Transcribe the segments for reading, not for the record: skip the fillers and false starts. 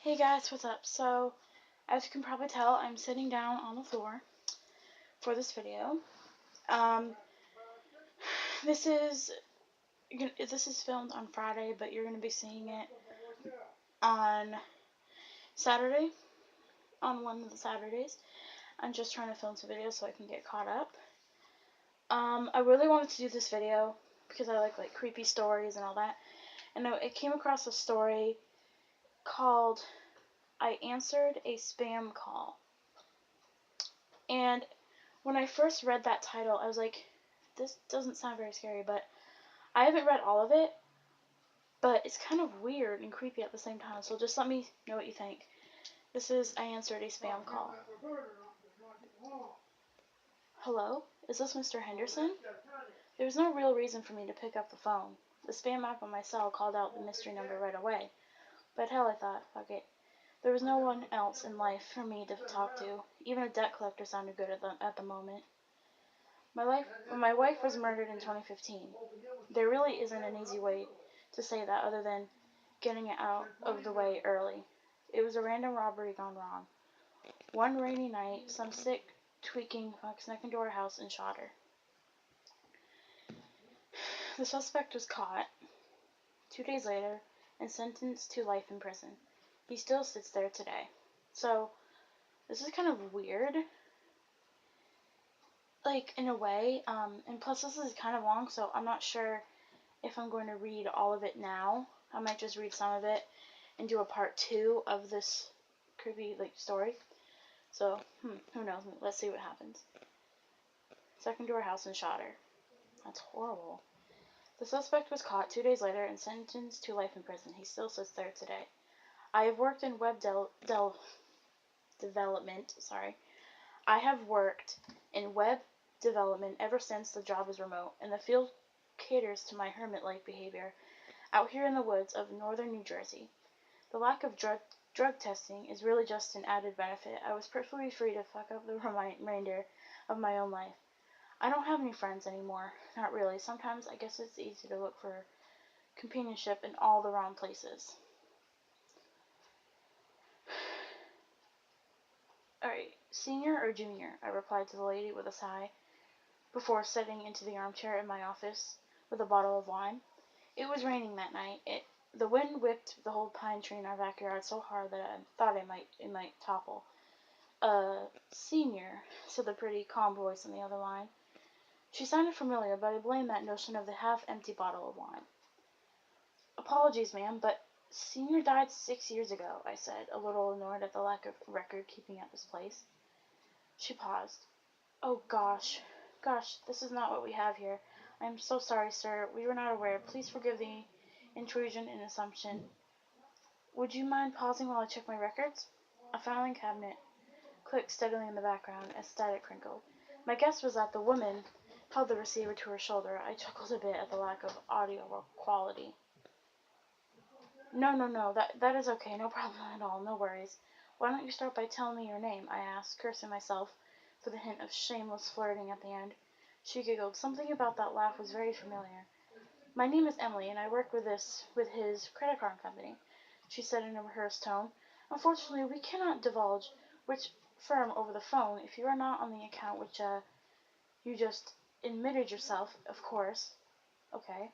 Hey guys, what's up? So, as you can probably tell, I'm sitting down on the floor for this video. Um, this is filmed on Friday, but you're gonna be seeing it on Saturday, on one of the Saturdays. I'm just trying to film some videos so I can get caught up. I really wanted to do this video because I like creepy stories and all that, and it came across a story called "I Answered a Spam Call," and when I first read that title, I was like, this doesn't sound very scary, but I haven't read all of it, but it's kind of weird and creepy at the same time, so just let me know what you think. This is I Answered a Spam Call. Hello? Is this Mr. Henderson? There was no real reason for me to pick up the phone. The spam app on my cell called out the mystery number right away. But hell, I thought, fuck it. There was no one else in life for me to talk to. Even a debt collector sounded good at the moment. My wife was murdered in 2015. There really isn't an easy way to say that other than getting it out of the way early. It was a random robbery gone wrong. One rainy night, some sick, tweaking fuck snuck into our house and shot her. The suspect was caught 2 days later and sentenced to life in prison. He still sits there today. So, this is kind of weird, like, in a way, and plus this is kind of long, so I'm not sure if I'm going to read all of it now. I might just read some of it and do a part 2 of this creepy, story. So, who knows? Let's see what happens. Second to her house and shot her. That's horrible. The suspect was caught 2 days later and sentenced to life in prison. He still sits there today. I have worked in web development. I have worked in web development ever since the job was remote, and the field caters to my hermit-like behavior out here in the woods of northern New Jersey. The lack of drug testing is really just an added benefit. I was perfectly free to fuck up the remainder of my own life. I don't have any friends anymore. Not really. Sometimes I guess it's easy to look for companionship in all the wrong places. Alright, senior or junior? I replied to the lady with a sigh before settling into the armchair in my office with a bottle of wine. It was raining that night. The wind whipped the whole pine tree in our backyard so hard that I thought it might topple. Senior, said the pretty, calm voice on the other line. She sounded familiar, but I blamed that notion of the half-empty bottle of wine. Apologies, ma'am, but Senior died 6 years ago, I said, a little annoyed at the lack of record-keeping at this place. She paused. Oh, gosh, this is not what we have here. I am so sorry, sir. We were not aware. Please forgive the intrusion and assumption. Would you mind pausing while I check my records? A filing cabinet clicked steadily in the background as static crinkled. My guess was that the woman held the receiver to her shoulder. I chuckled a bit at the lack of audio quality. No, that is okay. No problem at all. No worries. Why don't you start by telling me your name? I asked, cursing myself for the hint of shameless flirting at the end. She giggled. Something about that laugh was very familiar. My name is Emily, and I work with his credit card company, she said in a rehearsed tone. Unfortunately, we cannot divulge which firm over the phone if you are not on the account which, you just admitted yourself, of course. Okay.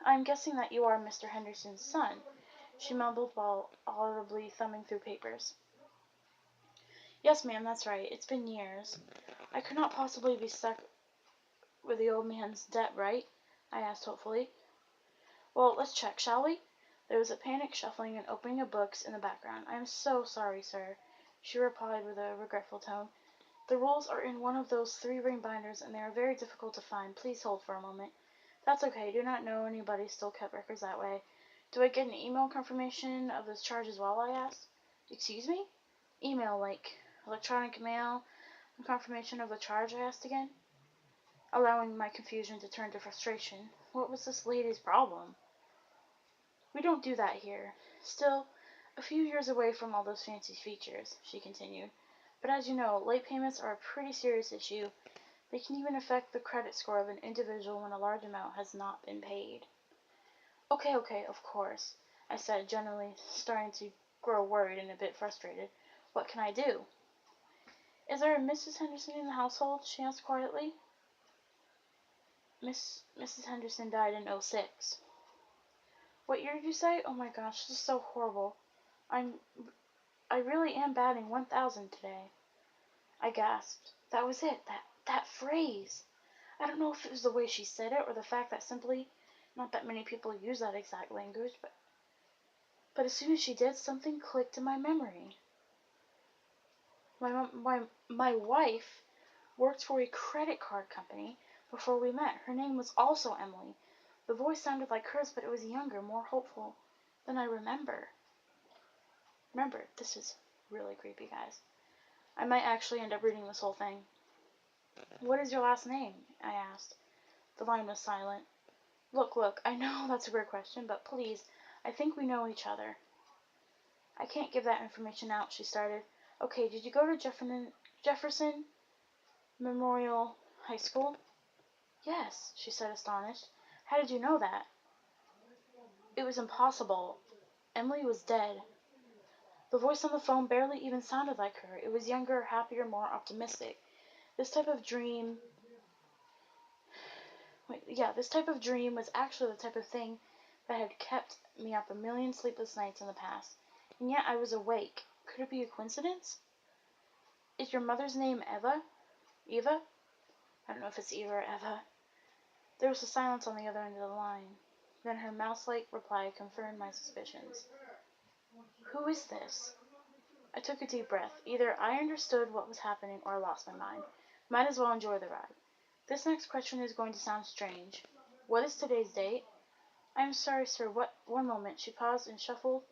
I'm guessing that you are Mr. Henderson's son, she mumbled while audibly thumbing through papers. Yes, ma'am, that's right. It's been years. I could not possibly be stuck with the old man's debt, right? I asked hopefully. Well, let's check, shall we? There was a panic shuffling and opening of books in the background. I am so sorry, sir, she replied with a regretful tone. The rules are in one of those 3-ring binders, and they are very difficult to find. Please hold for a moment. That's okay. I do not know anybody still kept records that way. Do I get an email confirmation of this charge as well? I asked. Excuse me? Email, like electronic mail and confirmation of the charge? I asked again, allowing my confusion to turn to frustration. What was this lady's problem? We don't do that here. Still, a few years away from all those fancy features, she continued. But as you know, late payments are a pretty serious issue. They can even affect the credit score of an individual when a large amount has not been paid. Okay, of course. I said, generally starting to grow worried and a bit frustrated. What can I do? Is there a Mrs. Henderson in the household? She asked quietly. Mrs. Henderson died in '06. What year did you say? Oh my gosh, this is so horrible. I really am batting 1,000 today. I gasped. That was it. That phrase. I don't know if it was the way she said it or the fact that simply not that many people use that exact language, but as soon as she did, something clicked in my memory. My wife worked for a credit card company before we met. Her name was also Emily. The voice sounded like hers, but it was younger, more hopeful than I remember. Remember, this is really creepy, guys. I might actually end up reading this whole thing. What is your last name? I asked. The line was silent. Look, I know that's a weird question, but please, I think we know each other. I can't give that information out, she started. Okay, did you go to Jefferson Memorial High School? Yes, she said, astonished. How did you know that? It was impossible. Emily was dead. The voice on the phone barely even sounded like her. It was younger, happier, more optimistic. This type of dream was actually the type of thing that had kept me up a million sleepless nights in the past. And yet I was awake. Could it be a coincidence? Is your mother's name Eva? Eva? I don't know if it's Eva or Eva. There was a silence on the other end of the line. Then her mouse-like reply confirmed my suspicions. Who is this? I took a deep breath. Either I understood what was happening or I lost my mind. Might as well enjoy the ride. This next question is going to sound strange. What is today's date? I am sorry, sir. One moment. She paused and shuffled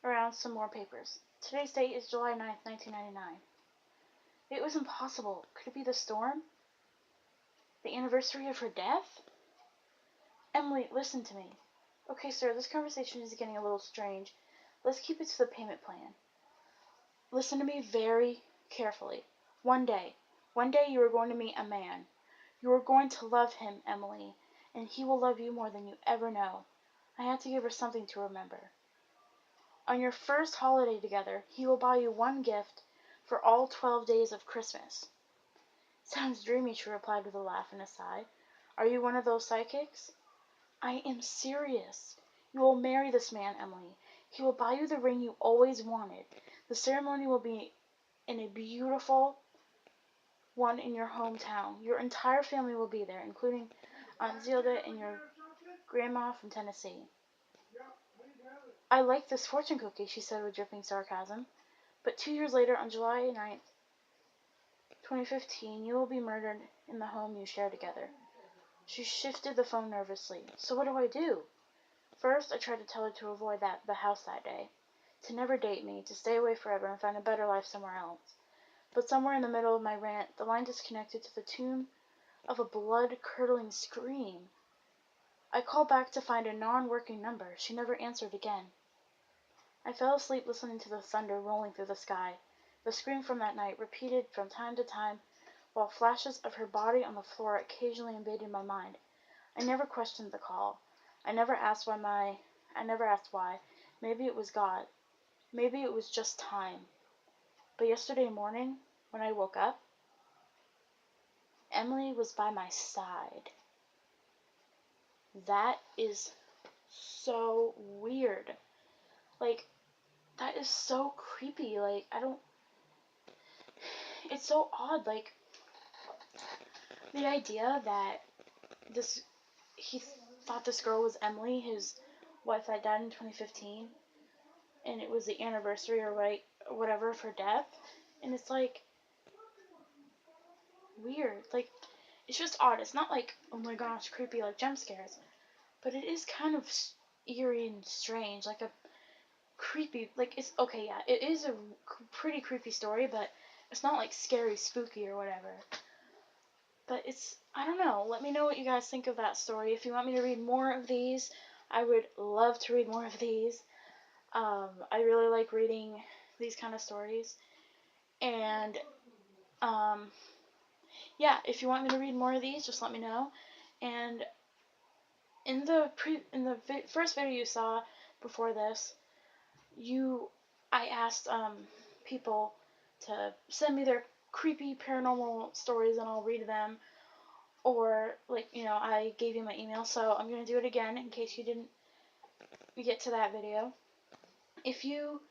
around some more papers. Today's date is July 9th, 1999. It was impossible. Could it be the storm? The anniversary of her death? Emily, listen to me. Okay, sir, this conversation is getting a little strange. Let's keep it to the payment plan. Listen to me very carefully. One day you are going to meet a man. You are going to love him, Emily, and he will love you more than you ever know. I had to give her something to remember. On your first holiday together, he will buy you one gift for all 12 days of Christmas. Sounds dreamy, she replied with a laugh and a sigh. Are you one of those psychics? I am serious. You will marry this man, Emily. He will buy you the ring you always wanted. The ceremony will be in a beautiful one in your hometown. Your entire family will be there, including Aunt Zilda and your grandma from Tennessee. I like this fortune cookie, she said with dripping sarcasm. But 2 years later, on July 9th, 2015, you will be murdered in the home you share together. She shifted the phone nervously. So what do I do? First, I tried to tell her to avoid the house that day, to never date me, to stay away forever and find a better life somewhere else. But somewhere in the middle of my rant, the line disconnected to the tune of a blood-curdling scream. I called back to find a non-working number. She never answered again. I fell asleep listening to the thunder rolling through the sky. The scream from that night repeated from time to time, while flashes of her body on the floor occasionally invaded my mind. I never questioned the call. I never asked why. Maybe it was God. Maybe it was just time. But yesterday morning, when I woke up, Emily was by my side. That is so weird. Like, that is so creepy. Like, it's so odd. Like, the idea that he thought this girl was Emily, his wife that died in 2015, and it was the anniversary or whatever of her death, and it's like weird. Like, it's just odd. It's not like, oh my gosh, creepy, like jump scares, but it is kind of eerie and strange, like a creepy, like, it's okay, yeah, it is a pretty creepy story, but it's not like scary, spooky, or whatever. But I don't know. Let me know what you guys think of that story. If you want me to read more of these, I would love to read more of these. I really like reading these kind of stories. And, yeah, if you want me to read more of these, just let me know. And in the first video you saw, before this, I asked people to send me their creepy paranormal stories and I'll read them. Or, like, I gave you my email, so I'm going to do it again in case you didn't get to that video. If you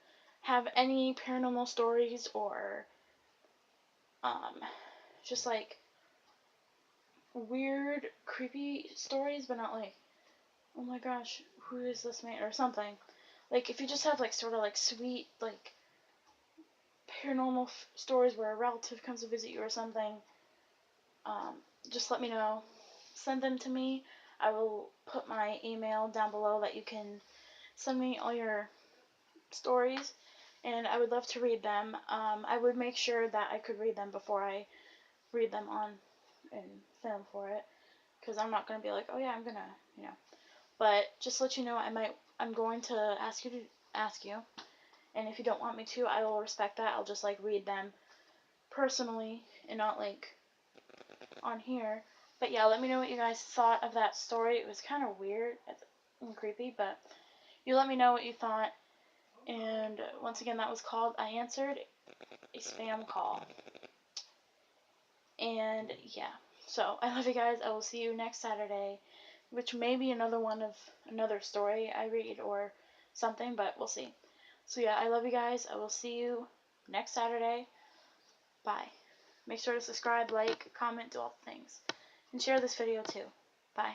have any paranormal stories or just like weird, creepy stories, but not like, oh my gosh, who is this man, or something. Like, if you just have like sort of like sweet, like paranormal stories where a relative comes to visit you or something, just let me know. Send them to me. I will put my email down below that you can send me all your stories, and I would love to read them. I would make sure that I could read them before I read them on and film for it, because I'm not going to be like, oh yeah, I'm going to, But just to let you know, I'm going to ask you, and if you don't want me to, I will respect that. I'll just like read them personally and not like on here. But yeah, let me know what you guys thought of that story. It was kind of weird and creepy, but you let me know what you thought. And once again, that was called I Answered a Spam Call. And yeah, so I love you guys. I will see you next Saturday, which may be another story I read or something, but we'll see. So yeah, I love you guys. I will see you next Saturday. Bye. Make sure to subscribe, like, comment, do all the things. And share this video too. Bye.